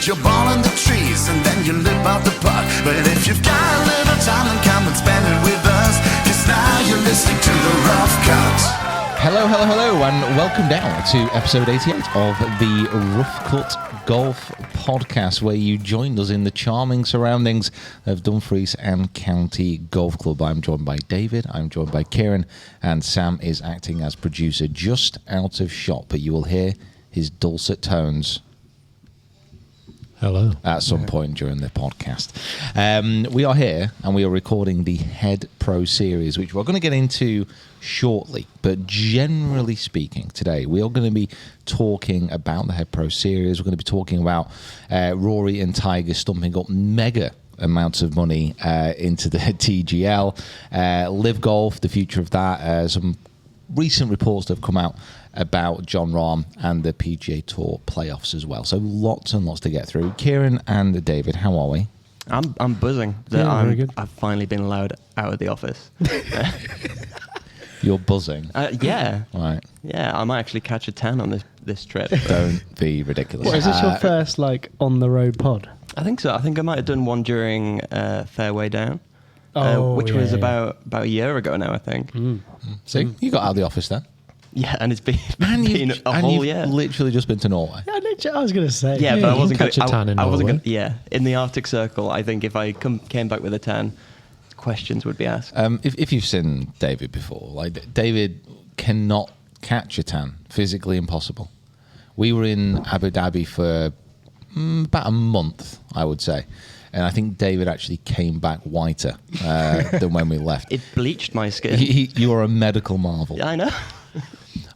your ball in the trees and then you lip out the putt. But if you've got a little time, then come and spend it with us, 'cause now you're listening to the Rough Cut. Hello, and welcome down to episode 88 of the Rough Cut Golf podcast, where you joined us in the charming surroundings of Dumfries and County Golf Club. I'm joined by David, I'm joined by Kieran, and Sam is acting as producer just out of shot, but you will hear his dulcet tones. Hello. At some point during the podcast. We are here and we are recording the Head Pro Series, which we're going to get into shortly. But generally speaking, today we are going to be talking about the Head Pro Series. We're going to be talking about Rory and Tiger stumping up mega amounts of money into the TGL. LIV Golf, the future of that. Some recent reports that have come out about Jon Rahm and the PGA Tour playoffs as well. So lots and lots to get through. Kieran and David, how are we? I'm buzzing that very good. I've finally been allowed out of the office. You're buzzing? Yeah. Right. Yeah, I might actually catch a tan on this trip. Don't be ridiculous. What, is this your first on the road pod? I think so. I think I might have done one during Fairway Down, which was about a year ago now, I think. See, you got out of the office then. Yeah, and it's been, You've year. literally just been to Norway. Yeah, I was going to say. Yeah, but I wasn't catch a tan in I wasn't Norway. gonna, yeah, in the Arctic Circle, I think if I came back with a tan, questions would be asked. If you've seen David before, like David cannot catch a tan, physically impossible. We were in Abu Dhabi for about a month, I would say. And I think David actually came back whiter than when we left. It bleached my skin. You are a medical marvel. Yeah, I know.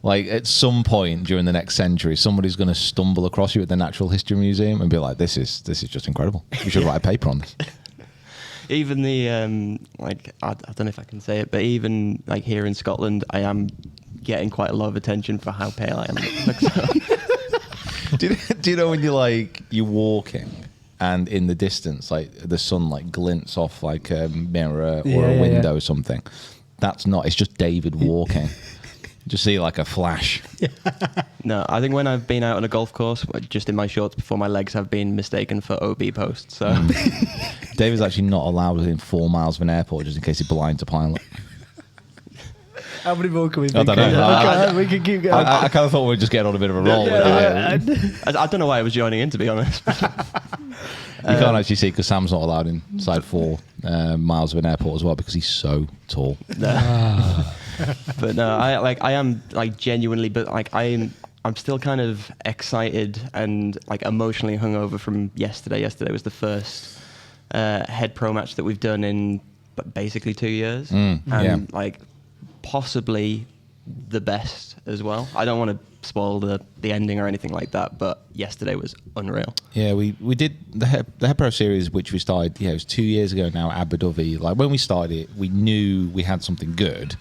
Like, at some point during the next century, somebody's going to stumble across you at the Natural History Museum and be like, this is just incredible. We should write a paper on this. Even the, I don't know if I can say it, but even like here in Scotland, I am getting quite a lot of attention for how pale I am. Do you know when you're walking and in the distance, like the sun glints off like a mirror or a window or something? That's not, it's just David walking. Just see like a flash. No, I think when I've been out on a golf course, just in my shorts before, my legs have been mistaken for OB posts. So David's actually not allowed within 4 miles of an airport just in case he blinds a pilot. How many more can we I don't know. We can keep going. I kind of thought we'd just get on a bit of a roll with it. I don't know why I was joining in, to be honest. You can't actually see because Sam's not allowed inside 4 miles of an airport as well because he's so tall. But no, I am genuinely, but I'm still kind of excited and emotionally hungover from yesterday. Yesterday was the first Head Pro match that we've done in basically 2 years, and possibly the best as well. I don't want to spoil the ending or anything like that, but yesterday was unreal. Yeah, we did the Head Pro Series, which we started, it was 2 years ago now, Abu Dhabi. When we started it, we knew we had something good,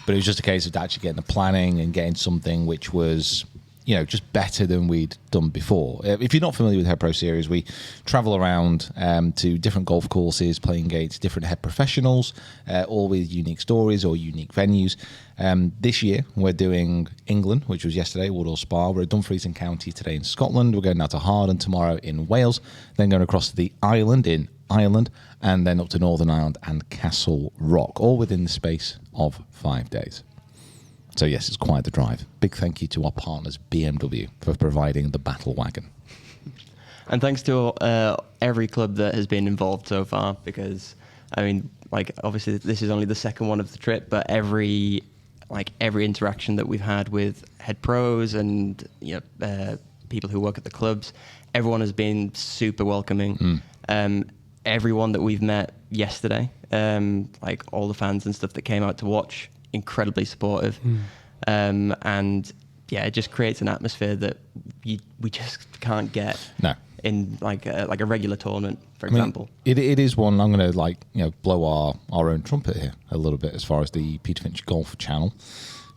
but it was just a case of actually getting the planning and getting something which was, just better than we'd done before. If you're not familiar with Head Pro Series, we travel around to different golf courses, playing against different head professionals, all with unique stories or unique venues. This year, we're doing England, which was yesterday, Woodall Spa. We're at Dumfries and County today in Scotland. We're going out to Harden tomorrow in Wales, then going across to the island in Ireland, and then up to Northern Ireland and Castle Rock, all within the space of 5 days. So yes, it's quite the drive. Big thank you to our partners, BMW, for providing the battle wagon. And thanks to every club that has been involved so far, because, obviously this is only the second one of the trip, but every interaction that we've had with head pros and people who work at the clubs, everyone has been super welcoming. Everyone that we've met yesterday, all the fans and stuff that came out to watch, incredibly supportive, and it just creates an atmosphere that we just can't get in a regular tournament, for example. It is one. I'm going to blow our own trumpet here a little bit as far as the Peter Finch Golf channel.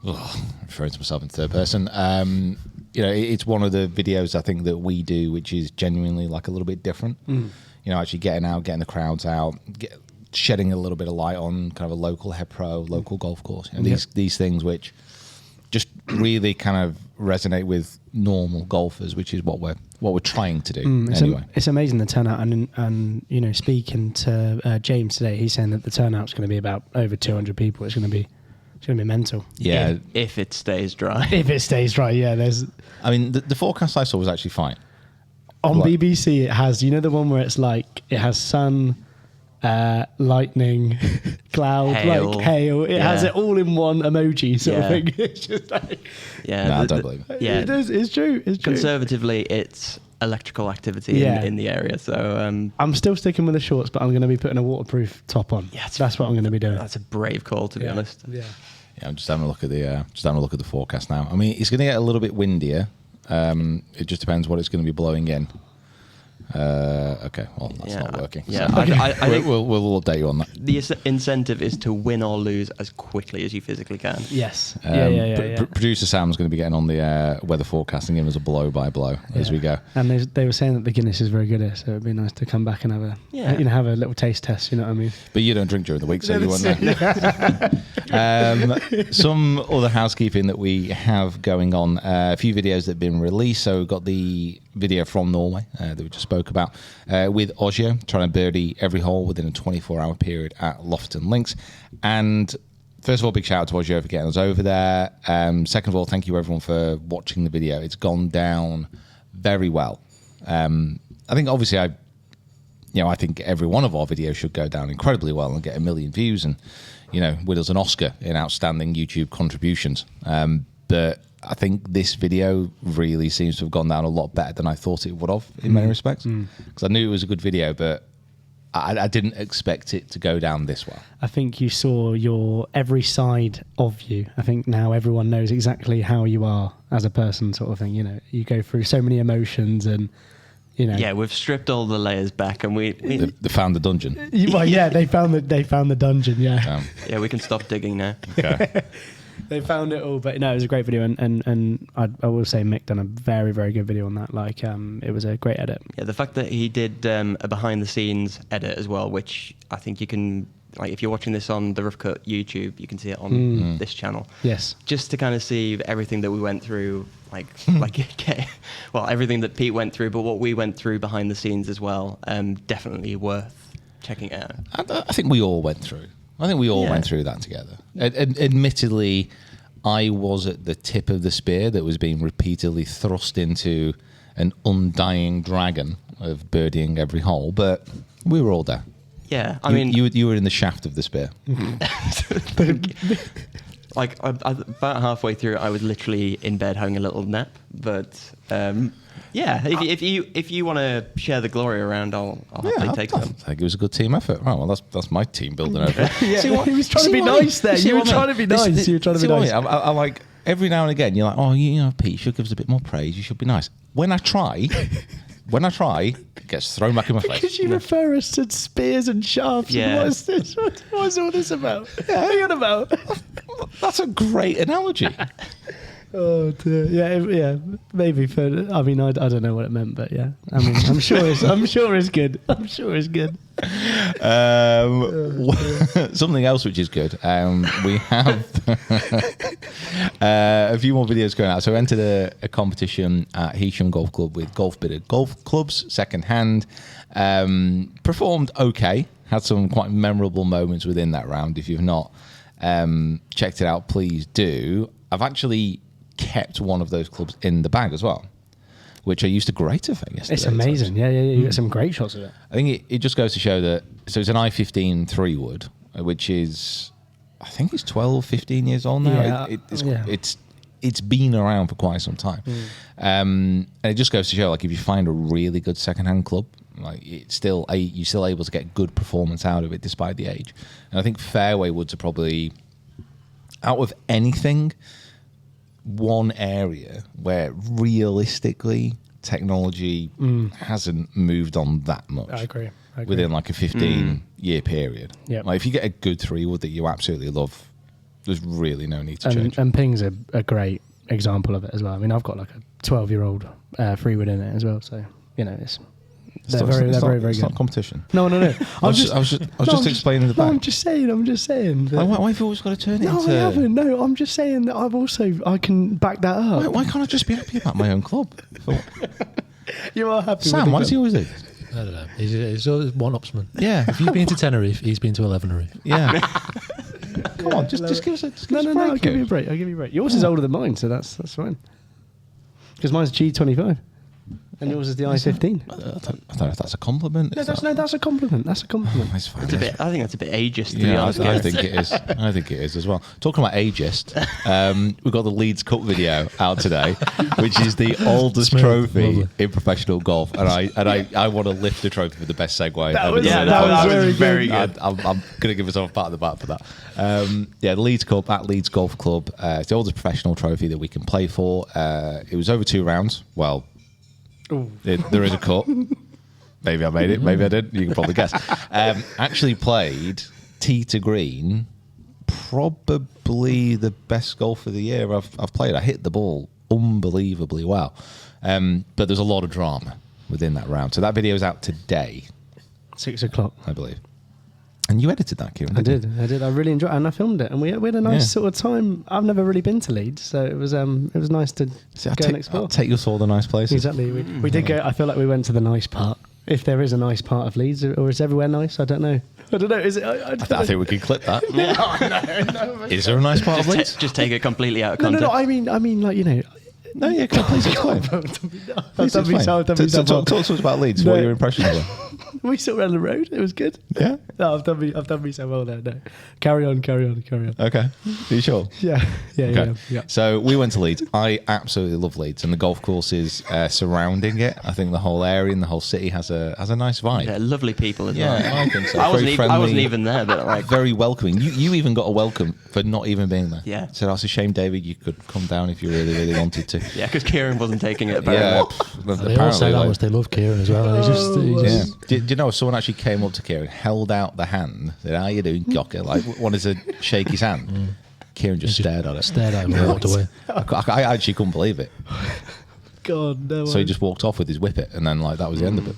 Referring to myself in third person. It's one of the videos I think that we do which is genuinely a little bit different. Actually getting out, getting the crowds out, shedding a little bit of light on kind of a local head pro, local golf course. These things which just really kind of resonate with normal golfers, which is what we're trying to do anyway. It's amazing the turnout, and you know, speaking to James today, he's saying that the turnout's going to be about over 200 people. It's going to be mental. Yeah, If it stays dry. If it stays dry, yeah. I mean, the forecast I saw was actually fine. On Like- BBC, it has, you know, the one where it's like it has sun, lightning, cloud, Hail. like hail. It has Yeah. it all in one emoji sort of Yeah. thing. It's just like, Yeah, No, I don't believe it. Yeah, it is, it's true. It's true. conservatively, it's electrical activity Yeah. in the area. So I'm still sticking with the shorts, but I'm going to be putting a waterproof top on. Yeah, That's what I'm going to be doing. that's a brave call, to be honest. Yeah. Yeah, I'm just having a look at the forecast now. I mean, it's going to get a little bit windier. It just depends what it's going to be blowing in. Okay, well, that's Yeah, not working. yeah, So I think we'll update you on that. the incentive is to win or lose as quickly as you physically can. Yes. Producer Sam's going to be getting on the weather forecast and giving us a blow by blow as we go. And they were saying that the Guinness is very good here, so it'd be nice to come back and have have a little taste test. You know what I mean? But you don't drink during the week, so you won't know. Some other housekeeping that we have going on. A few videos that have been released. So we've got the video from Norway that we just spoke about with Osio trying to birdie every hole within a 24-hour period at Lofton Links. And first of all, big shout out to Osio for getting us over there. Second of all, thank you everyone for watching the video. It's gone down very well. I think obviously I think every one of our videos should go down incredibly well and get 1 million views and, win us an Oscar in outstanding YouTube contributions. But I think this video really seems to have gone down a lot better than I thought it would have in many respects. Because I knew it was a good video, but I didn't expect it to go down this well. I think you saw every side of you. I think now everyone knows exactly how you are as a person, sort of thing. You go through so many emotions and, Yeah, we've stripped all the layers back, and we They found the dungeon. Well, yeah, they found the dungeon. Yeah, yeah, we can stop digging now. Okay. they found it all. But no, it was a great video, and I will say Mick done a very, very good video on that. Like, it was a great edit. Yeah, the fact that he did a behind-the-scenes edit as well, which I think you can, like, if you're watching this on the Rough Cut YouTube, you can see it on this channel. Yes, Just to kind of see everything that we went through, everything that Pete went through, but what we went through behind the scenes as well. Definitely worth checking out. I think we all went through. Went through that together. Admittedly, I was at the tip of the spear that was being repeatedly thrust into an undying dragon of birdieing every hole, but we were all there. Yeah, you were in the shaft of the spear. Like about halfway through, I was literally in bed having a little nap. But yeah, if you want to share the glory around, I'll happily take I them. think it was a good team effort. Oh, well, that's my team building over. yeah. See what- He was trying to see be what I mean? nice there. See You were what I mean? trying to be nice. You were trying to See be what I nice. mean? I like every now and again. You're like, Pete, you should give us a bit more praise. You should be nice. When I try, it gets thrown back in my face. Because you refer us to spears and shafts. Yeah. And what is this? What's all this about? What are you on about? That's a great analogy. Oh dear. Yeah. Maybe for. I mean, I don't know what it meant, but yeah. I mean, I'm sure it's good. I'm sure it's good. Something else which is good. We have a few more videos going out. So I entered a competition at Heysham Golf Club with Golf Bidder Golf Clubs, second hand. Performed okay. Had some quite memorable moments within that round. If you've not checked it out, please do. I've actually kept one of those clubs in the bag as well, which I used a great effect yesterday. It's amazing. Yeah. You get some great shots of it. I think it just goes to show that, so it's an I-15 3-wood, which is, I think it's 12, 15 years old now. Yeah. It's been around for quite some time. And it just goes to show, like, if you find a really good second-hand club, like, you're still able to get good performance out of it despite the age. And I think fairway woods are probably, out of anything, one area where realistically technology hasn't moved on that much. I agree. Within like a 15-year period. Yep. Like, if you get a good 3-wood that you absolutely love, there's really no need to change. And Ping's a great example of it as well. I mean, I've got like a 12-year-old 3-wood in it as well, so it's They're very It's good. not competition. No. I was just explaining the No, back. I'm just saying. that- Why have you always got to turn it No, into... I haven't. No, I'm just saying that I can back that up. Why can't I just be happy about my own club? You are happy. Sam, why does he always do? I don't know. He's always one-upsman. Yeah. If you've been to Tenerife, he's been to 11 Yeah. Come on, just give us a No. I'll give you a break. Yours is older than mine, so that's fine. Because mine's G25, and yours is the I-15. I don't know if that's a compliment. No, that's a compliment. That's a compliment. That's fine. I think that's a bit ageist, to be Yeah, honest. I think it is. I think it is as well. Talking about ageist, we've got the Leeds Cup video out today, which is the oldest Smooth, trophy lovely. in professional golf, and I want to lift the trophy for the best segue. That ever was- done. that was very good. good. I'm going to give myself a pat on the back for that. The Leeds Cup at Leeds Golf Club. It's the oldest professional trophy that we can play for. It was over 2 rounds. Well, there is a cut. Maybe I made it. Maybe I didn't. You can probably guess. Actually played tee to green. Probably the best golf of the year I've played. I hit the ball unbelievably well. But there's a lot of drama within that round. So that video is out today, 6 o'clock. I believe. And you edited that, Kieran. I didn't you? did. I really enjoyed it, and I filmed it, and we had a nice Yeah. sort of time. I've never really been to Leeds, so it was nice to See, go and explore. I'll take you to all the nice places. Exactly. We did go. I feel like we went to the nice part. If there is a nice part of Leeds, or is everywhere nice? I don't know. Is it? I don't I know. think we can clip that. No. Is there a nice part of Leeds? Just take it completely out of No, context. I mean, like, you know. No, yeah, please explain. Please explain. Talk to us about Leeds. What No. are your impressions of it? We still ran the road. It was good. Yeah? No, I've done me so well there. No, carry on. Okay. Are you sure? Yeah. Okay. Yeah. So we went to Leeds. I absolutely love Leeds, and the golf courses surrounding it. I think the whole area and the whole city has a nice vibe. Yeah, lovely people as Yeah, well. I think so. I Very wasn't friendly. even there, but like, Very welcoming. You even got a welcome for not even being there. Yeah. So that's a shame, David. You could come down if you really, really wanted to. yeah, because Kieran wasn't taking it very Yeah. well. They all say that much they love Kieran as well. He Yeah. just Do you know someone actually came up to Kieran, held out the hand, said, "How you doing, Cocker?" Like wanted to shake his hand. Kieran just stared at it. stared at him and walked away. I actually couldn't believe it. God, no. So he just walked off with his whippet, and then like that was the end of it.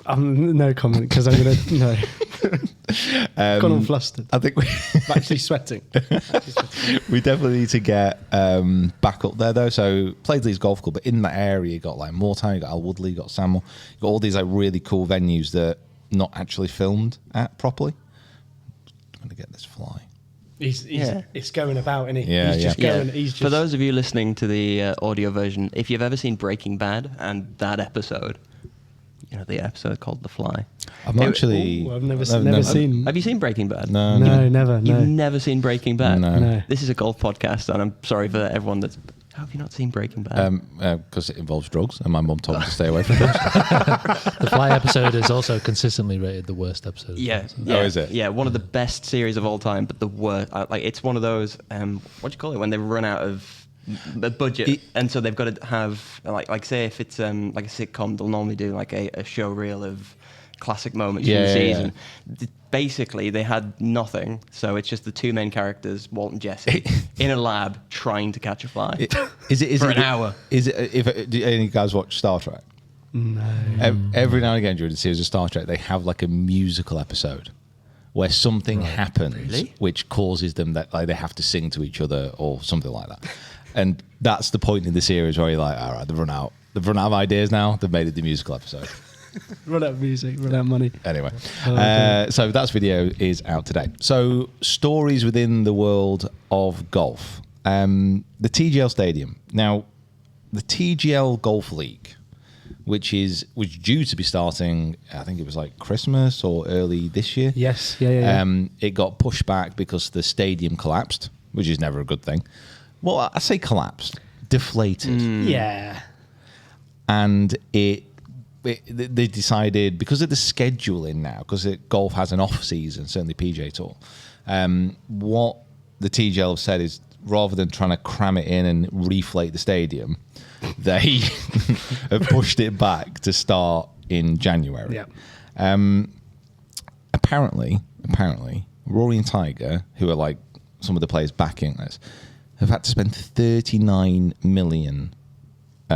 No comment because I'm gonna no. Gone all flustered. I think I'm actually sweating. we definitely need to get back up there though. So played Leeds Golf Club, but in that area you got like Moortown, you got Al Woodley, you got Samuel, you got all these like really cool venues that not actually filmed at properly. I'm gonna get this fly. It's going about, isn't he? Yeah, he's just yeah. going. He's just For those of you listening to the audio version, if you've ever seen Breaking Bad and that episode, you know, the episode called The Fly. I've not actually. I've never seen. Have you seen Breaking Bad? No, No, never. You've No. never seen Breaking Bad? No. This is a golf podcast, and I'm sorry for everyone that's... How have you not seen Breaking Bad? because it involves drugs, and my mum told me to stay away from drugs. The Fly episode is also consistently rated the worst episode. Yeah, So- yeah, Oh, is it? Yeah, one of the best series of all time, but the worst. Like, it's one of those. What do you call it when they run out of the budget, and so they've got to have like say if it's like a sitcom, they'll normally do like a show reel of classic moments from the Yeah, yeah, season. Basically, they had nothing, so it's just the two main characters, Walt and Jesse, in a lab trying to catch a fly. Is it For an hour. Is it? Do any of you guys watch Star Trek? No. Every now and again during the series of Star Trek, they have like a musical episode where something happens Really? which causes them that like they have to sing to each other or something like that. And that's the point in the series where you're like, all right, they've run out of ideas now. They've made it the musical episode. Run out of music. Run out of money. Anyway, okay. so that video is out today. So stories within the world of golf. The TGL Stadium. Now, the TGL Golf League, which was due to be starting, I think it was like Christmas or early this year. Yes. Yeah. It got pushed back because the stadium collapsed, which is never a good thing. Well, I say collapsed, deflated. Yeah. And they decided, because of the scheduling now, because golf has an off season, certainly PGA Tour, what the TGL have said is, rather than trying to cram it in and reflate the stadium, they have pushed it back to start in January. Yeah. Apparently, Rory and Tiger, who are like some of the players backing this, have had to spend $39 million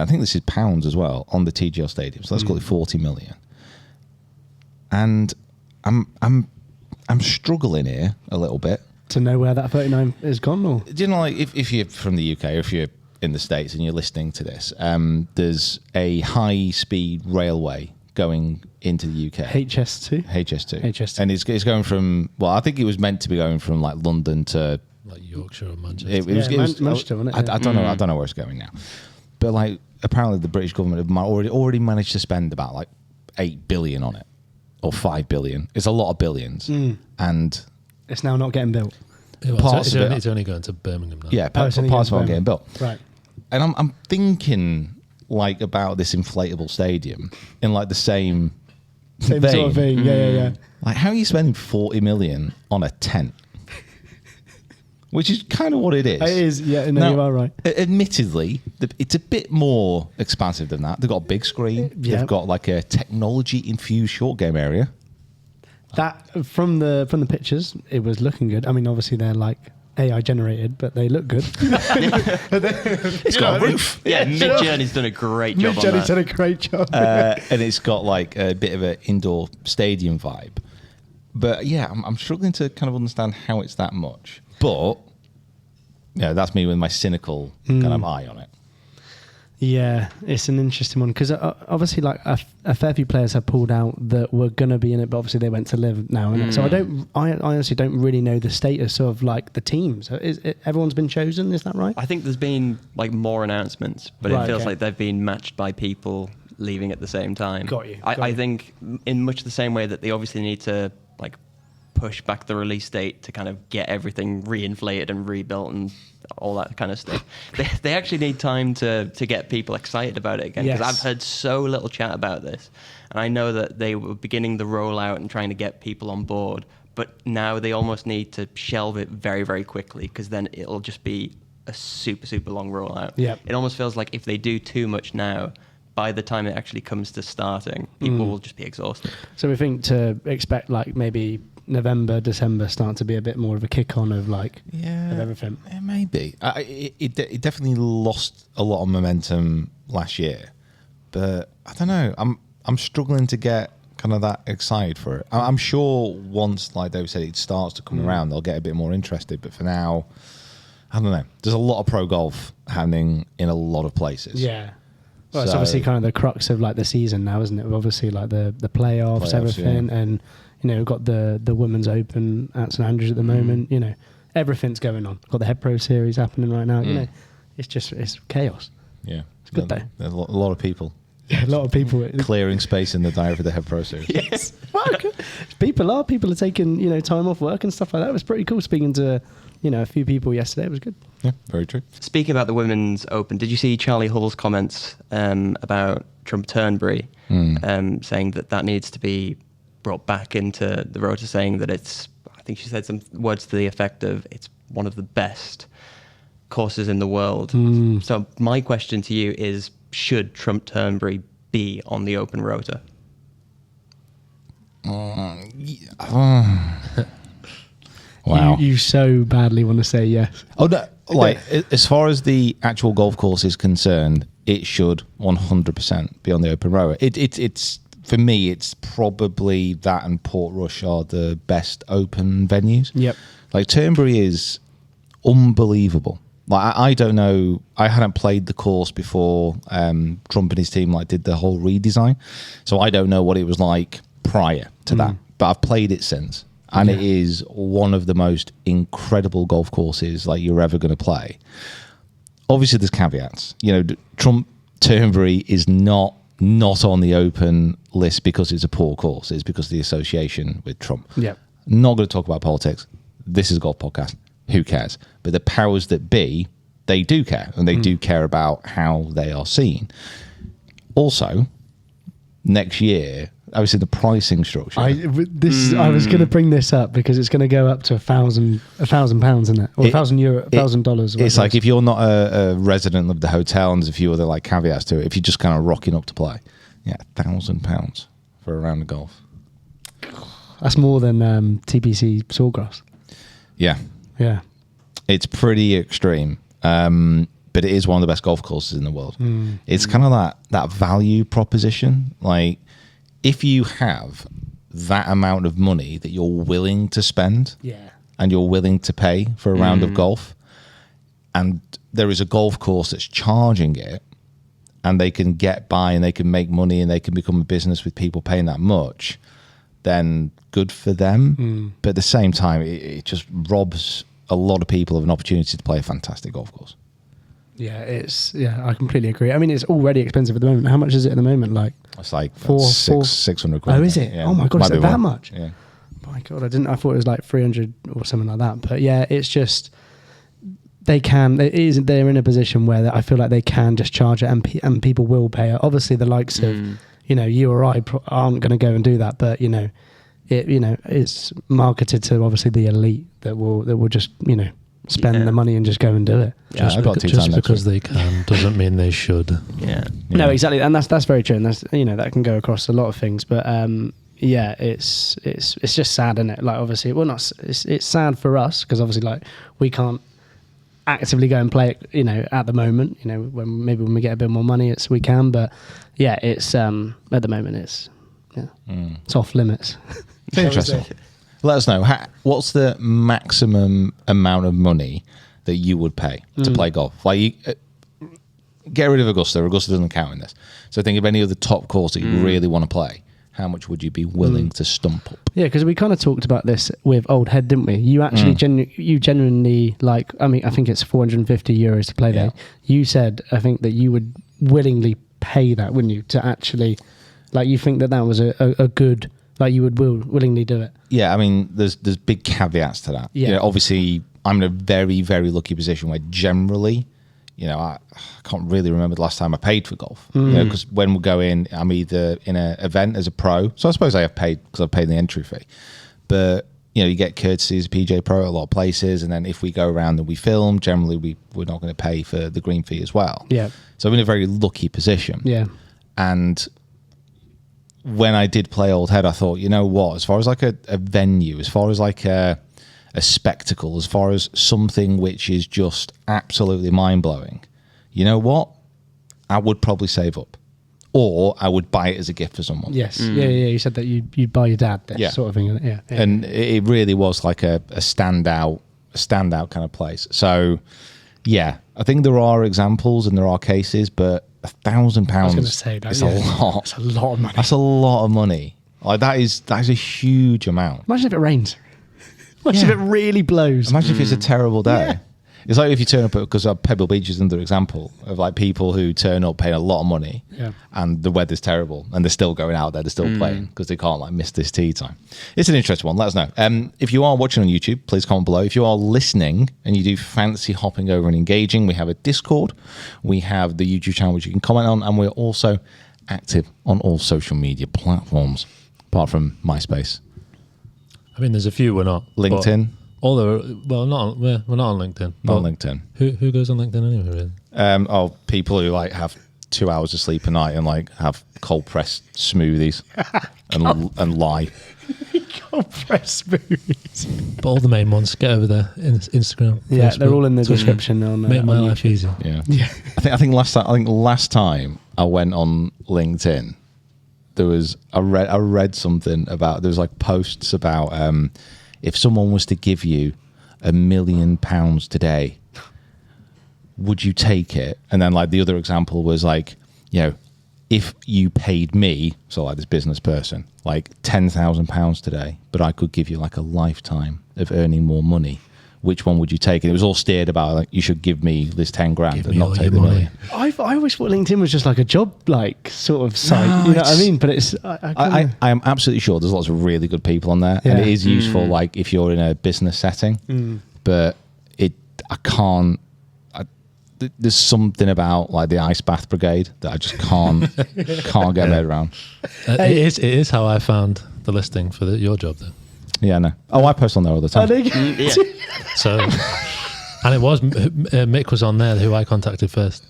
I think this is pounds as well, on the TGL Stadium. So let's call it 40 million. And I'm struggling here a little bit to know where that 39 is gone, or do you know, like if you're from the UK or if you're in the States and you're listening to this, there's a high-speed railway going into the UK. HS2, and it's going from, well, I think it was meant to be going from like London to like Yorkshire or Manchester. It was Manchester, wasn't it? I don't know. I don't know where it's going now, but like apparently the British government have already managed to spend about like 8 billion on it, or 5 billion. It's a lot of billions, and it's now not getting built. It's only going to Birmingham now. Yeah, parts of it aren't getting built. Right. And I'm thinking like about this inflatable stadium in like the same vein. Sort of thing. Yeah. Like, how are you spending 40 million on a tent? Which is kind of what it is. It is, yeah. No, now, you are right. Admittedly, it's a bit more expansive than that. They've got a big screen. Yeah. They've got like a technology-infused short game area. That from the pictures, it was looking good. I mean, obviously they're like AI generated, but they look good. It's got a roof. Yeah, Midjourney's done a great job on that. Midjourney's done a great job. And it's got like a bit of an indoor stadium vibe. But yeah, I'm struggling to kind of understand how it's that much. But yeah, that's me with my cynical kind of eye on it. Yeah, it's an interesting one because obviously, like a fair few players have pulled out that were going to be in it, but obviously they went to LIV now. And so I honestly don't really know the status of like the teams. Everyone's been chosen, is that right? I think there's been like more announcements, but Right, it feels okay. like they've been matched by people leaving at the same time. Got you. I think in much the same way that they obviously need to like push back the release date to kind of get everything reinflated and rebuilt and all that kind of stuff. They actually need time to get people excited about it again, because Yes. I've heard so little chat about this, and I know that they were beginning the rollout and trying to get people on board, but now they almost need to shelve it very, very quickly, because then it'll just be a super, super long rollout. Yep. It almost feels like if they do too much now, by the time it actually comes to starting, people will just be exhausted. So we think to expect like maybe November, December start to be a bit more of a kick on of like of everything. It may be. It definitely lost a lot of momentum last year, but I don't know. I'm struggling to get kind of that excited for it. I'm sure once, like Dave said, it starts to come around, they'll get a bit more interested. But for now, I don't know. There's a lot of pro golf happening in a lot of places. Yeah. Well, it's obviously kind of the crux of like the season now, isn't it? Obviously, like the playoffs, everything, and you know, we've got the Women's Open at St Andrews at the moment. You know, everything's going on. Got the Head Pro Series happening right now. You know, it's chaos. Yeah, it's good though. There's a lot of people. Yeah, a lot of people Clearing space in the diary for the Head Pro Series. Yes, well, people are taking time off work and stuff like that. It was pretty cool speaking to a few people yesterday. It was good. Yeah, very true. Speaking about the Women's Open, did you see Charlie Hull's comments about Trump Turnberry, saying that needs to be brought back into the rota, saying that it's, I think she said some words to the effect of, it's one of the best courses in the world. So my question to you is, should Trump Turnberry be on the Open rota? Wow. You so badly want to say yes. Oh, no, like, as far as the actual golf course is concerned, it should 100% be on the Open rower. It's for me, it's probably that and Portrush are the best Open venues. Yep. Like, Turnberry is unbelievable. Like, I don't know, I hadn't played the course before Trump and his team did the whole redesign, so I don't know what it was like prior to that. But I've played it since. And it is one of the most incredible golf courses you're ever going to play. Obviously, there's caveats. Trump Turnberry is not on the Open list because it's a poor course. It's because of the association with Trump. Yeah. Not going to talk about politics. This is a golf podcast. Who cares? But the powers that be, they do care. And they do care about how they are seen. Also, next year, obviously the pricing structure. I was going to bring this up because it's going to go up to £1,000, isn't it? Or $1,000. It's like if you're not a resident of the hotel, and there's a few other caveats to it. If you're just kind of rocking up to play, £1,000 for a round of golf. That's more than TPC Sawgrass. Yeah, Yeah. it's pretty extreme. But but it is one of the best golf courses in the world. It's kind of that value proposition. Like, if you have that amount of money that you're willing to spend, and you're willing to pay for a round of golf, and there is a golf course that's charging it, and they can get by and they can make money and they can become a business with people paying that much, then good for them. But at the same time, it just robs a lot of people of an opportunity to play a fantastic golf course. I completely agree. I mean, it's already expensive at the moment. How much is it at the moment? Like, it's like £600 quid. Oh, is it? Yeah. Oh my God, is it that much? Yeah. My God, I thought it was like 300 or something like that. But yeah, it's just, they're in a position where I feel like they can just charge it, and people will pay it. Obviously, the likes of, you or I aren't going to go and do that, but it's marketed to obviously the elite that will just spend the money and just go and do it. Just because they can doesn't mean they should. No, exactly, and that's very true, and that's that can go across a lot of things, but it's just sad, isn't it? Like, obviously, it's sad for us because obviously, like, we can't actively go and play it, at the moment. When we get a bit more money, we can. But yeah, it's at the moment it's off limits. Interesting. Let us know what's the maximum amount of money that you would pay to play golf. Like, get rid of Augusta. Augusta doesn't count in this. So think of any of the top course that you really want to play. How much would you be willing to stump up? Yeah, because we kind of talked about this with Old Head, didn't we? You actually genuinely, like, I mean, I think it's €450 to play there. You said, I think, that you would willingly pay that, wouldn't you? To actually, like, you think that was a good, like, you would willingly do it. Yeah, I mean, there's big caveats to that. Yeah. Obviously, I'm in a very, very lucky position where generally, I can't really remember the last time I paid for golf. Because when we go in, I'm either in an event as a pro. So I suppose I have paid because I've paid the entry fee. But, you get courtesy as a PGA Pro at a lot of places. And then if we go around and we film, generally we're not going to pay for the green fee as well. Yeah. So I'm in a very lucky position. Yeah. And when I did play Old Head, I thought, you know what, as far as like a venue, as far as like a spectacle, as far as something which is just absolutely mind-blowing, you know what? I would probably save up. Or I would buy it as a gift for someone. Yes. Yeah. You said that you'd buy your dad this sort of thing. Yeah. And it really was like a standout kind of place. So, yeah, I think there are examples and there are cases, but £1,000 I was going to say that, is a lot. It's a lot of money. That's a lot of money. Like, that is a huge amount. Imagine if it rains. Imagine if it really blows. Imagine if it's a terrible day. Yeah. It's like if you turn up, because Pebble Beach is another example of like people who turn up paying a lot of money and the weather's terrible and they're still going out there, they're still playing because they can't like miss this tee time. It's an interesting one. Let us know. If you are watching on YouTube, please comment below. If you are listening and you do fancy hopping over and engaging, we have a Discord, we have the YouTube channel which you can comment on, and we're also active on all social media platforms apart from MySpace. I mean, there's a few we're not. LinkedIn. We're not on LinkedIn. Not on LinkedIn. Who goes on LinkedIn anyway, really? People who like have 2 hours of sleep a night and like have cold pressed smoothies and lie. Cold pressed smoothies. But all the main ones, get over there. Instagram. Yeah, Facebook, they're all in the description. Make my life easy. Yeah. I think last time I went on LinkedIn, there was I read something about, there was like posts about if someone was to give you £1 million today, would you take it? And then like the other example was like, if you paid me, so like this business person, like £10,000 today, but I could give you like a lifetime of earning more money, which one would you take? And it was all steered about like, you should give me this 10 grand and not take the money. I always thought LinkedIn was just like a job, like sort of site. No, you know what I mean? But it's I am absolutely sure there's lots of really good people on there, and it is useful like if you're in a business setting. But I can't. There's something about like the ice bath brigade that I just can't get my head around. It is how I found the listing for your job though. Yeah, no. I post on there all the time. So, and it was Mick was on there who I contacted first.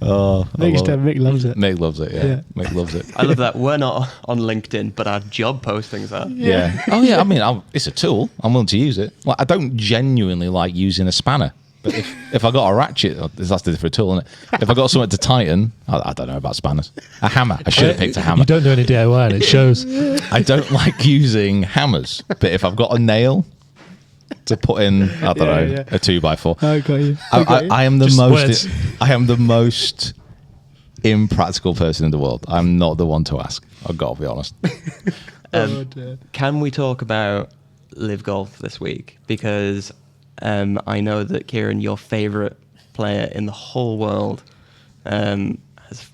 Oh, Mick loves it. Mick loves it. Yeah, Mick loves it. I love that we're not on LinkedIn, but our job postings are. Yeah. Oh yeah. I mean, it's a tool. I'm willing to use it. Like, I don't genuinely like using a spanner. But if I got a ratchet, that's the different tool, isn't it? If I got something to tighten, I don't know about spanners. A hammer. I should have picked a hammer. You don't do any DIY, and it shows. I don't like using hammers, but if I've got a nail to put in, I don't know, a 2x4. I got you. I am the Just most. words. I am the most impractical person in the world. I'm not the one to ask. I've got to be honest. Can we talk about LIV Golf this week? Because I know that Kieran, your favourite player in the whole world, has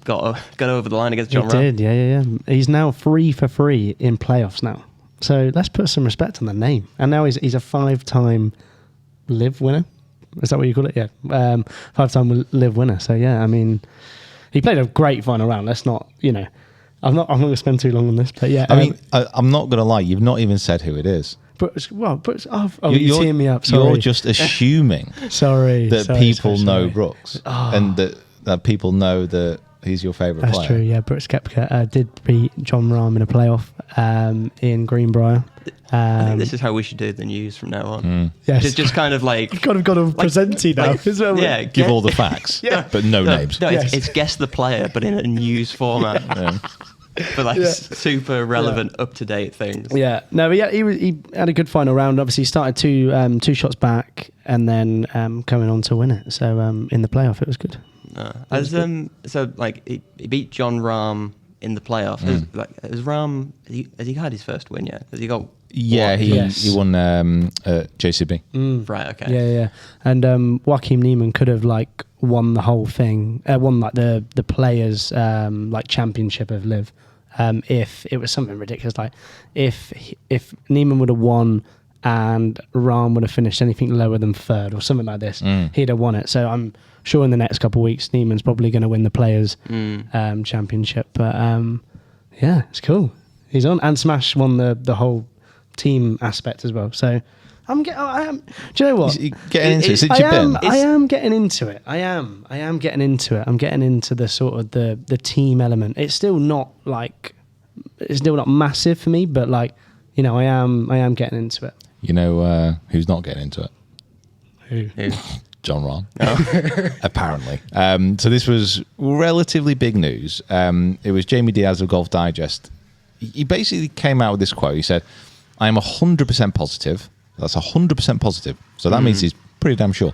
got over the line against Jon Rahm. He did, yeah. He's now 3 for 3 in playoffs now. So let's put some respect on the name. And now he's a 5-time LIV winner. Is that what you call it? Yeah, 5-time LIV winner. So yeah, I mean, he played a great final round. Let's not, I'm not going to spend too long on this, but yeah. I mean, I'm not going to lie. You've not even said who it is. You're teeing me up. Sorry. You're just assuming sorry people know sorry. Brooks and that people know that he's your favourite player. That's true, yeah. Brooks Koepka did beat Jon Rahm in a playoff in Greenbrier. I think this is how we should do the news from now on. Yes. Just kind of like... You've got to present now. Yeah, Give all the facts, but no names. No, Yes. it's guess the player, but in a news format. But super relevant, up-to-date things. Yeah, no, but yeah, he had a good final round. Obviously, he started two shots back and then coming on to win it. So in the playoff, it was good. He beat Jon Rahm in the playoff. Has Rahm? Has he had his first win yet? Has he got? Yeah, he won JCB. Right. Okay. Yeah. And Joachim Niemann could have won the whole thing, won the players championship of LIV. If it was something ridiculous, if Niemann would have won and Rahm would have finished anything lower than third or something like this, he'd have won it. So I'm sure in the next couple of weeks, Niemann's probably going to win the players championship. But yeah, it's cool. He's on, and Smash won the whole team aspect as well. So I am. Do you know what? Getting into it since you've been. I am getting into it. I am getting into it. I'm getting into the sort of the team element. It's still not massive for me, but I am getting into it. You know who's not getting into it? Who? Jon Rahm, apparently. So this was relatively big news. It was Jamie Diaz of Golf Digest. He basically came out with this quote. He said, "I am 100% positive." That's 100% positive. So that means he's pretty damn sure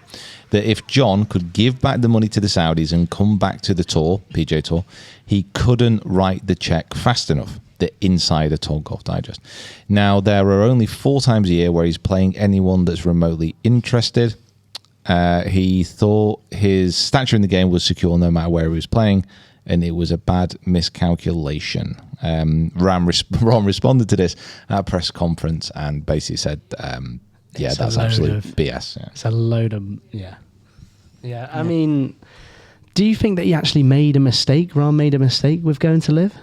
that if Jon could give back the money to the Saudis and come back to the tour, PGA Tour, he couldn't write the check fast enough. The insider told Golf Digest. Now, there are only 4 times a year where he's playing anyone that's remotely interested. He thought his stature in the game was secure no matter where he was playing, and it was a bad miscalculation. Rahm responded to this at a press conference and basically said, that's absolute BS. Yeah. It's a load of... Yeah, I mean, do you think that he actually made a mistake? Rahm made a mistake with going to LIV?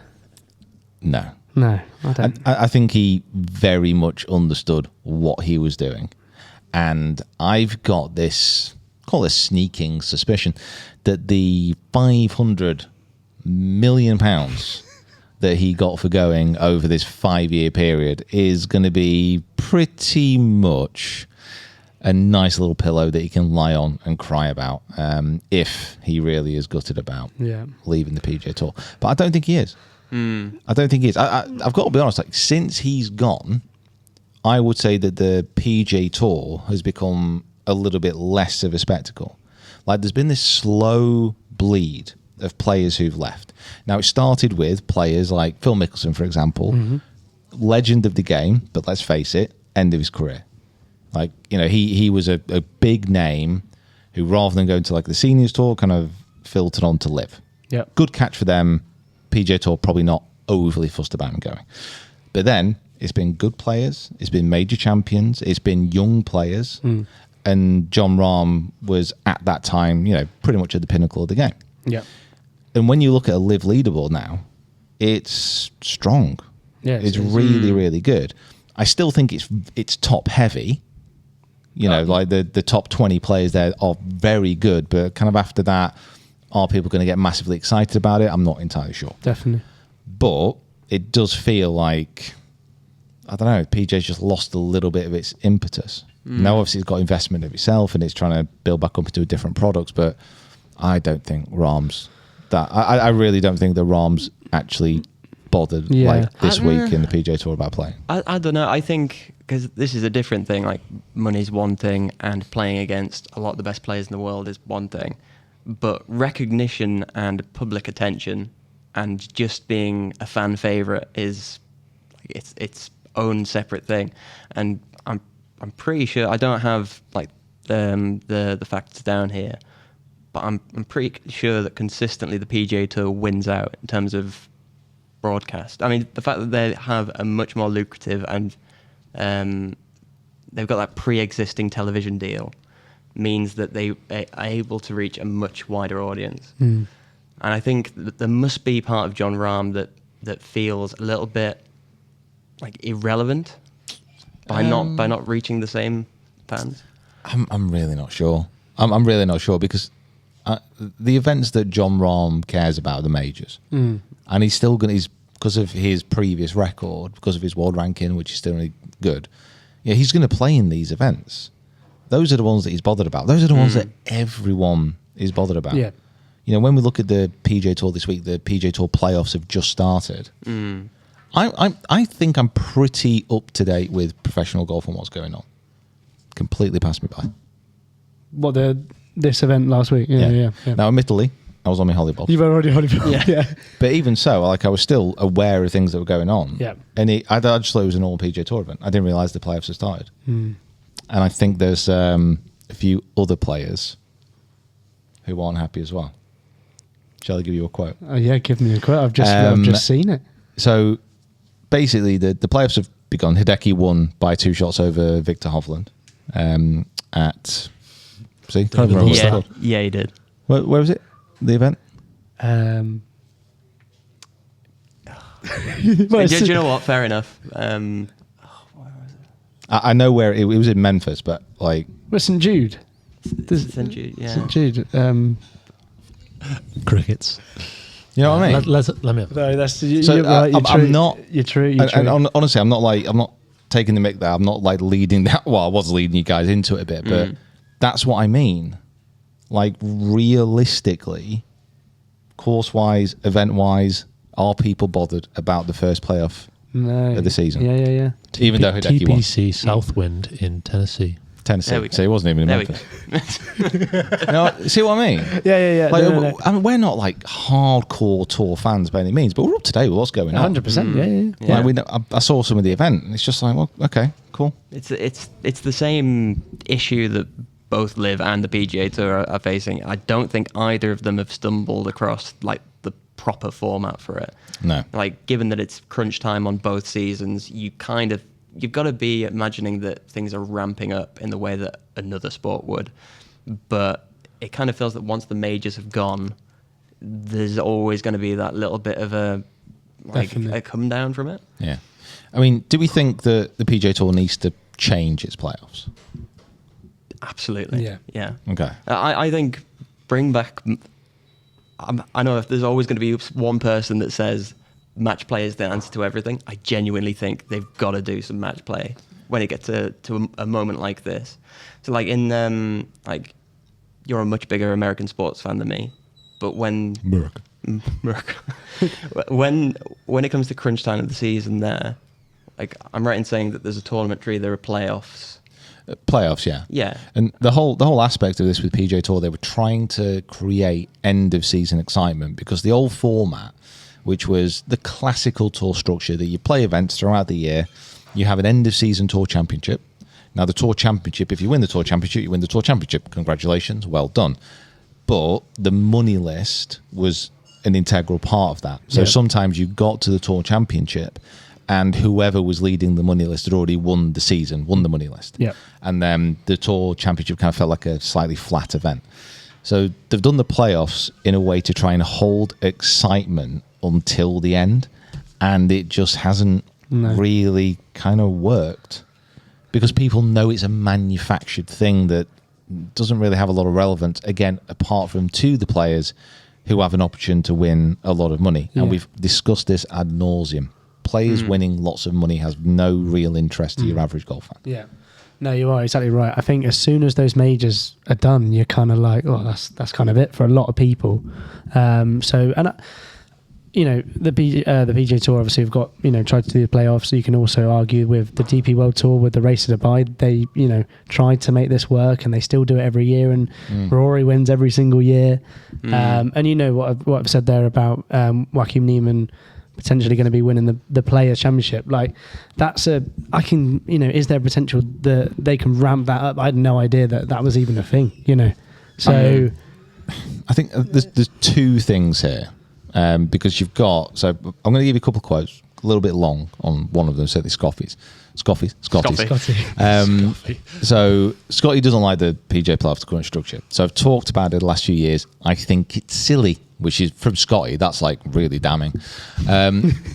No, I don't. I think he very much understood what he was doing. And I've got this, call it a sneaking suspicion, that the £500 million that he got for going over this 5-year period is going to be pretty much a nice little pillow that he can lie on and cry about if he really is gutted about leaving the PGA Tour. But I don't think he is. I don't think he is. I've got to be honest, since he's gone, I would say that the PGA Tour has become a little bit less of a spectacle. There's been this slow bleed of players who've left. Now, it started with players like Phil Mickelson, for example, legend of the game, but let's face it, end of his career. He was a big name who, rather than going to the seniors tour, kind of filtered on to LIV. Yeah, good catch for them. PGA Tour probably not overly fussed about him going. But then it's been good players, it's been major champions, it's been young players, and Jon Rahm was at that time, pretty much at the pinnacle of the game. Yeah. And when you look at a LIV leaderboard now, it's strong. Yeah, it's really, really good. I still think it's top heavy. The top 20 players there are very good, but kind of after that, are people going to get massively excited about it? I'm not entirely sure. Definitely. But it does feel like, I don't know, PJ's just lost a little bit of its impetus. Now, obviously, it's got investment of itself and it's trying to build back up into a different products. But I don't think Rahm's that. I really don't think the Rahm's actually bothered like this week in the PGA Tour about playing. I don't know. I think because this is a different thing. Like money's one thing, and playing against a lot of the best players in the world is one thing. But recognition and public attention, and just being a fan favorite is like its own separate thing. And I'm pretty sure I don't have like the facts down here, but I'm pretty sure that consistently the PGA Tour wins out in terms of broadcast. I mean, the fact that they have a much more lucrative and they've got that pre-existing television deal means that they are able to reach a much wider audience. And I think that there must be part of Jon Rahm that feels a little bit like irrelevant by not reaching the same fans. I'm really not sure. I'm really not sure because the events that Jon Rahm cares about are the majors, and he's still going. He's because of his previous record, because of his world ranking, which is still really good. Yeah, he's going to play in these events. Those are the ones that he's bothered about. Those are the ones that everyone is bothered about. Yeah. You know, when we look at the PGA Tour this week, the PGA Tour playoffs have just started. I think I'm pretty up to date with professional golf and what's going on. Completely passed me by. What, this event last week? Yeah. Now, admittedly, I was on my holiday. You've already yeah. But even so, like I was still aware of things that were going on. Yeah. And I just thought it was a normal PGA Tour event. I didn't realise the playoffs had started. And I think there's a few other players who aren't happy as well. Shall I give you a quote? Oh yeah, give me a quote. I've just seen it. So basically, the playoffs have begun. Hideki won by 2 shots over Victor Hovland at. See, can't remember what it's called. Yeah, he did. Where was it? The event? Do you know what? Fair enough. I know where it was in Memphis, but like. Well, St. Jude. St. Jude, yeah. St. Jude. Crickets. You know what I mean? Let me have No, that's So I'm not. You're true. And honestly, I'm not taking the mick there. I'm not like leading that. Well, I was leading you guys into it a bit, but that's what I mean. Like realistically, course-wise, event-wise, are people bothered about the first playoff of the season? Yeah. Even though Hideki won. TPC Southwind in Tennessee. So he wasn't even in Memphis. No, see what I mean? Yeah. Like, No. I mean, we're not like hardcore tour fans by any means, but we're up to date with what's going on. 100%. Yeah. Like I saw some of the event, and it's just like, well, okay, cool. It's the same issue that both LIV and the PGA Tour are facing. I don't think either of them have stumbled across like the proper format for it. No. Like, given that it's crunch time on both seasons, you've got to be imagining that things are ramping up in the way that another sport would. But it kind of feels that once the majors have gone, there's always going to be that little bit of a come down from it. Yeah. I mean, do we think that the PGA Tour needs to change its playoffs? Absolutely. Yeah. Okay. I think bring back. I know if there's always going to be one person that says match play is the answer to everything. I genuinely think they've got to do some match play when it gets to a moment like this. So like in like you're a much bigger American sports fan than me, but when when it comes to crunch time of the season, there, like I'm right in saying that there's a tournament tree, there are playoffs. Playoffs, yeah. And the whole aspect of this with PGA Tour, they were trying to create end of season excitement because the old format, which was the classical tour structure that you play events throughout the year, you have an end of season tour championship. Now the tour championship, if you win the tour championship, you win the tour championship. Congratulations, well done. But the money list was an integral part of that. So sometimes you got to the tour championship and whoever was leading the money list had already won the season, won the money list. Yeah. And then the tour championship kind of felt like a slightly flat event. So they've done the playoffs in a way to try and hold excitement until the end. And it just hasn't really kind of worked because people know it's a manufactured thing that doesn't really have a lot of relevance, again, apart from to the players who have an option to win a lot of money. And we've discussed this ad nauseum. Players winning lots of money has no real interest to your average golf fan. Yeah. No, you are exactly right. I think as soon as those majors are done, you're kind of like, oh, that's kind of it for a lot of people. The PGA Tour obviously have got, tried to do the playoffs. So you can also argue with the DP World Tour with the Race to Dubai. They, tried to make this work, and they still do it every year. And Rory wins every single year. And what I've said there about Joachim Neiman potentially going to be winning the Players Championship. Like is there potential that they can ramp that up? I had no idea that was even a thing. So I think there's two things here. Because you've got, so I'm going to give you a couple of quotes, a little bit long on one of them, certainly Scotty. So Scotty doesn't like the PGA playoffs current structure. So I've talked about it the last few years. I think it's silly, which is from Scotty. That's like really damning.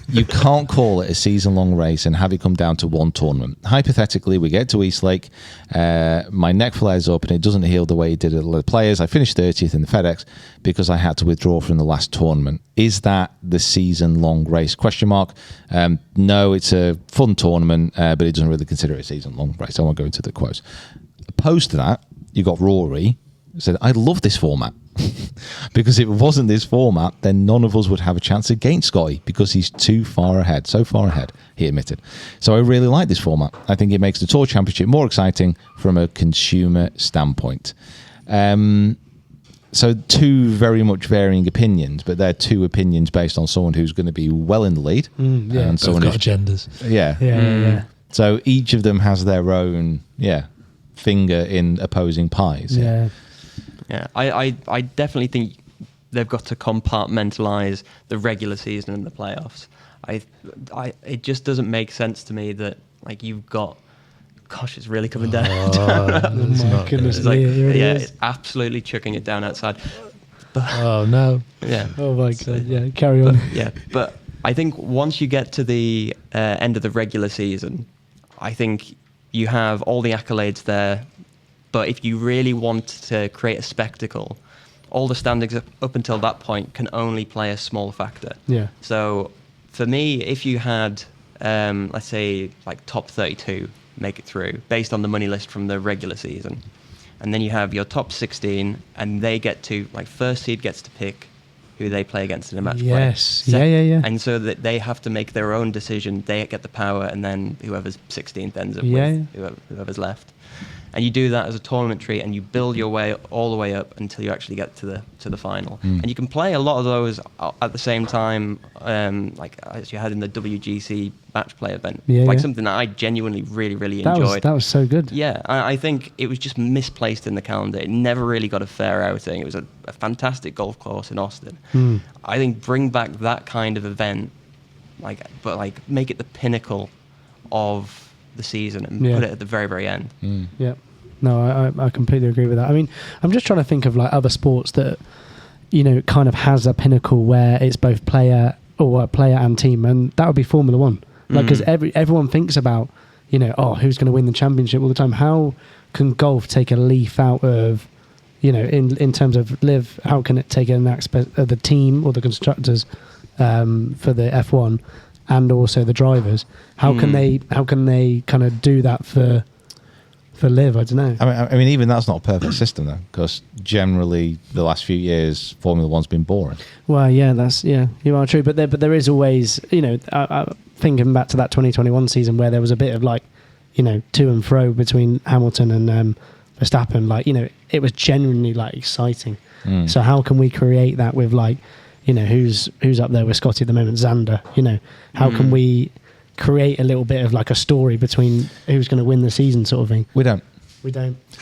You can't call it a season-long race and have it come down to one tournament. Hypothetically, we get to Eastlake, my neck flares up and it doesn't heal the way it did at the Players. I finished 30th in the FedEx because I had to withdraw from the last tournament. Is that the season-long race? Question mark. No, it's a fun tournament, but it doesn't really consider it a season-long race. I won't go into the quotes. Opposed to that, you got Rory, who said, I love this format. Because if it wasn't this format, then none of us would have a chance against Scotty because he's so far ahead, he admitted. So I really like this format. I think it makes the Tour Championship more exciting from a consumer standpoint. So two very much varying opinions, but they're two opinions based on someone who's going to be well in the lead. And someone got agendas. Yeah. So each of them has their own, finger in opposing pies. Yeah, I definitely think they've got to compartmentalize the regular season and the playoffs. It just doesn't make sense to me that like you've got, gosh, it's really coming down. Oh my goodness! It's absolutely chucking it down outside. But, oh no! Yeah. Oh my god! Yeah, carry on. But I think once you get to the end of the regular season, I think you have all the accolades there. But if you really want to create a spectacle, all the standings up until that point can only play a small factor. Yeah. So for me, if you had, let's say, like top 32 make it through based on the money list from the regular season, and then you have your top 16, and they get to, like, first seed gets to pick who they play against in a match play. Yes. Yeah. And so that they have to make their own decision. They get the power, and then whoever's 16th ends up with whoever's left. And you do that as a tournament treat, and you build your way all the way up until you actually get to the final. And you can play a lot of those at the same time, like as you had in the WGC match play event. Something that I genuinely really enjoyed. That was so good. Yeah, I think it was just misplaced in the calendar. It never really got a fair outing. It was a fantastic golf course in Austin. I think bring back that kind of event, but make it the pinnacle of the season and put it at the very, very end. Yeah. No, I completely agree with that. I mean, I'm just trying to think of like other sports that, kind of has a pinnacle where it's both player and team, and that would be Formula One. Like, because everyone thinks about, who's going to win the championship all the time. How can golf take a leaf out of, in terms of LIV, how can it take an aspect of the team or the constructors for the F1 and also the drivers? How can they kind of do that for LIV? I don't know. I mean, even that's not a perfect system though, because generally the last few years Formula One's been boring. Well, yeah, you are true, but there is always, thinking back to that 2021 season where there was a bit of like, to and fro between Hamilton and Verstappen. Like, it was genuinely like exciting. So how can we create that with like, who's up there with Scotty at the moment, Xander? How can we create a little bit of like a story between who's going to win the season, sort of thing? We don't.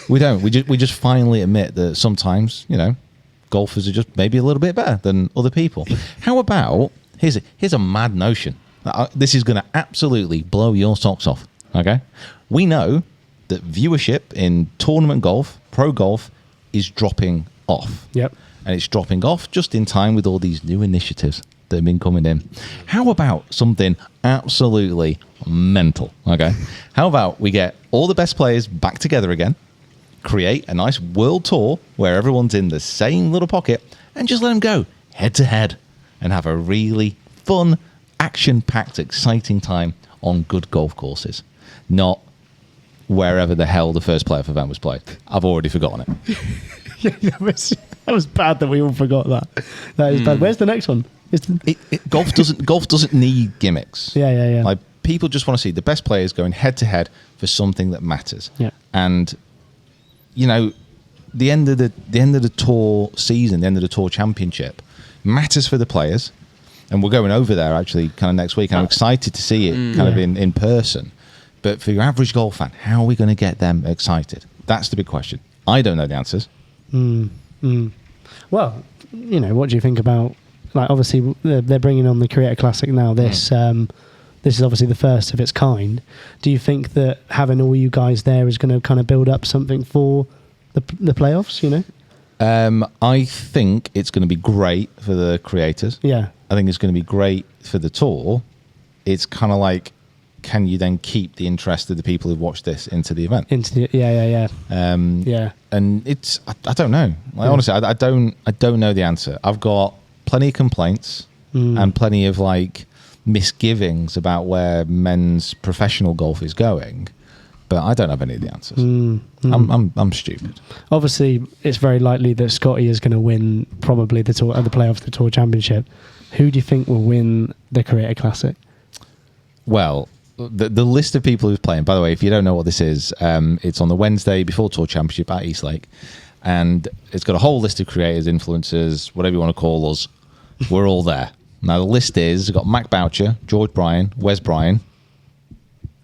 We just finally admit that sometimes, golfers are just maybe a little bit better than other people. How about here's a mad notion. This is going to absolutely blow your socks off. Okay, we know that viewership in tournament golf, pro golf, is dropping off. Yep. And it's dropping off just in time with all these new initiatives that have been coming in. How about something absolutely mental? Okay, how about we get all the best players back together again, create a nice world tour where everyone's in the same little pocket, and just let them go head to head and have a really fun, action-packed, exciting time on good golf courses. Not wherever the hell the first playoff event was played. I've already forgotten it. that was bad that we all forgot that. That is bad. Where's the next one? Golf doesn't need gimmicks. Yeah. Like, people just want to see the best players going head to head for something that matters. Yeah. And the end of the tour season, the end of the tour championship, matters for the players. And we're going over there actually kind of next week. And I'm excited to see it kind of in person. But for your average golf fan, how are we going to get them excited? That's the big question. I don't know the answers. Well, what do you think about, like, obviously they're bringing on the Creator Classic now. This is obviously the first of its kind. Do you think that having all you guys there is going to kind of build up something for the playoffs, I think it's going to be great for the creators. Yeah. I think it's going to be great for the tour. It's kind of like, can you then keep the interest of the people who've watched this into the event? Yeah. And it's, I don't know. Like, honestly, I don't know the answer. I've got plenty of complaints and plenty of like misgivings about where men's professional golf is going, but I don't have any of the answers. I'm stupid. Obviously, it's very likely that Scotty is going to win probably the tour, the playoff, the tour championship. Who do you think will win the Creator Classic? Well, the list of people who's playing, by the way, if you don't know what this is, it's on the Wednesday before Tour Championship at Eastlake, and it's got a whole list of creators, influencers, whatever you want to call us. We're all there. Now, the list is, we've got Mac Boucher, George Bryan, Wes Bryan,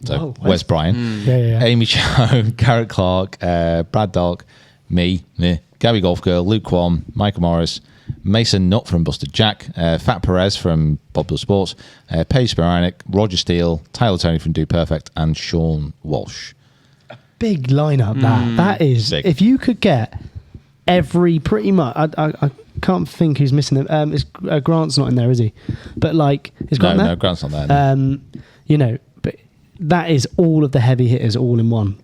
so Wes Bryan, Amy Chow, Garrett Clark, Brad Dalk, me, Gabby Golf Girl, Luke Kwon, Michael Morris, Mason Nutt from Busted Jack, Fat Perez from Bob Does Sports, Paige Spiranic, Roger Steele, Tyler Tony from Do Perfect, and Sean Walsh. A big lineup. That is big. If you could get every pretty much. I can't think who's missing it. Grant's not in there, is he? But like, is Grant there? No, Grant's not there. No. But that is all of the heavy hitters all in one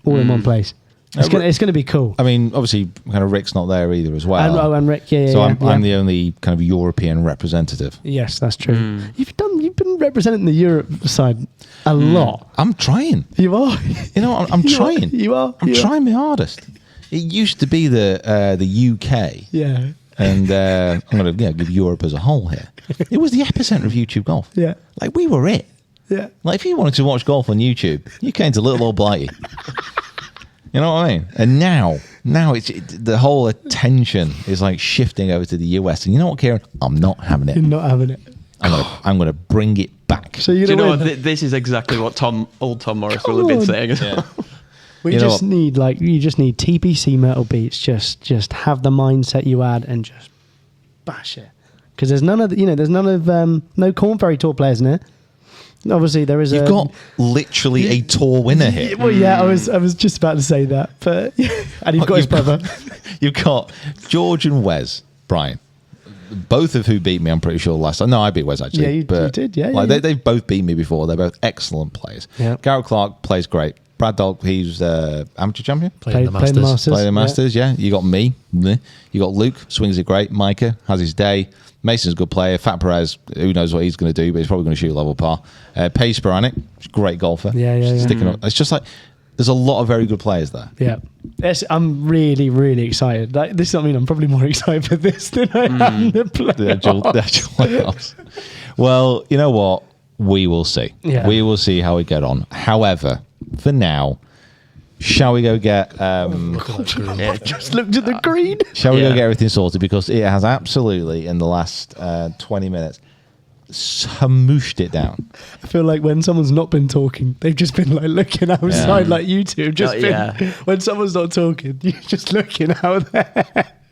place. It's going to be cool. I mean, obviously, kind of Rick's not there either as well. And Rick, So I'm the only kind of European representative. Yes, that's true. You've been representing the Europe side a lot. I'm trying. You are. I'm trying. You are. I'm trying my hardest. It used to be the UK. Yeah. And I'm going to give Europe as a whole here. It was the epicenter of YouTube golf. Yeah. Like, we were it. Yeah. Like, if you wanted to watch golf on YouTube, you came to little old Blighty. You know what I mean? And now the whole attention is like shifting over to the US. And you know what, Kieran? I'm not having it. You're not having it. I'm going to bring it back. So do you know what? This is exactly what old Tom Morris will have been saying as well. You just need TPC Myrtle Beach. Just have the mindset you had and just bash it. Because there's none of no Corn Ferry Tour players in it. Obviously, there is. You've got literally a tour winner here. Well, yeah, I was just about to say that, but and you've got his brother. You've got George and Wes Bryan, both of who beat me. I'm pretty sure last time. No, I beat Wes actually. Yeah, you did. Yeah, they've both beat me before. They're both excellent players. Yeah. Garrett Clark plays great. Brad Dalk, he's amateur champion. Played the Masters. Played the Masters. Yeah. You got me. You got Luke, swings it great. Micah has his day. Mason's a good player. Fat Perez, who knows what he's going to do, but he's probably going to shoot level par. Paige Spiranic, great golfer. Yeah. Sticking up. It's just like there's a lot of very good players there. Yeah. I'm really, really excited. Like, this, I mean, I'm probably more excited for this than I am the playoffs. The actual playoffs. Well, you know what? We will see. Yeah. We will see how we get on. However, for now, shall we go get... Just looked at the green. Shall we go get everything sorted? Because it has absolutely, in the last 20 minutes, smooshed it down. I feel like when someone's not been talking, they've just been like looking outside like you two. When someone's not talking, you're just looking out there.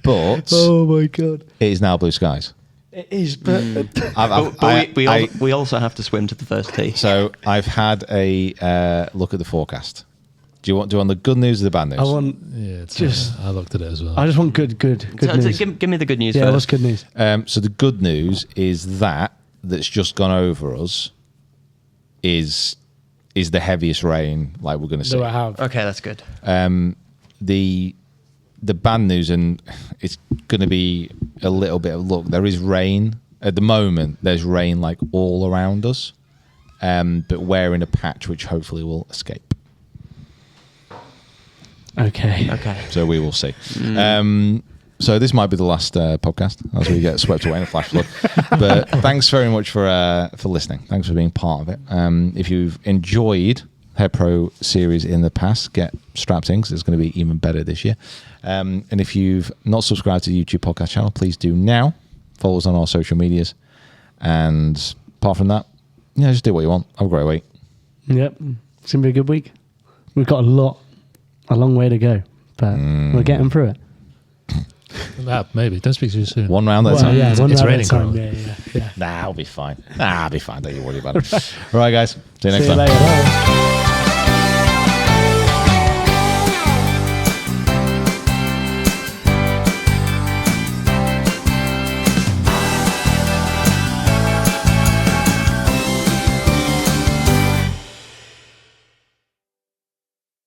But... oh my God. It is now blue skies. It is, but... we also have to swim to the first tee. So I've had a look at the forecast. Do you want the good news or the bad news? I want I looked at it as well. I just want good news. Give me the good news Yeah, first. what's good news? So the good news is that's just gone over us is the heaviest rain like we're going to see. Do I have? Okay, that's good. The bad news, and it's going to be a little bit of luck. There is rain at the moment. There's rain like all around us, but we're in a patch which hopefully will escape. Okay. So we will see. So this might be the last podcast as we get swept away in a flash flood. But thanks very much for listening. Thanks for being part of it. If you've enjoyed Head Pro series in the past, get strapped in because it's going to be even better this year. And if you've not subscribed to the YouTube podcast channel, please do now. Follow us on our social medias. And apart from that, just do what you want. Have a great week. Yep. It's going to be a good week. We've got a long way to go, but we're getting through it. Maybe. Don't speak too soon. One round at a time. Yeah, it's raining. Yeah. Nah, I'll be fine. I'll be fine. Don't you worry about it. All right, guys. See you next See you time. later. Bye.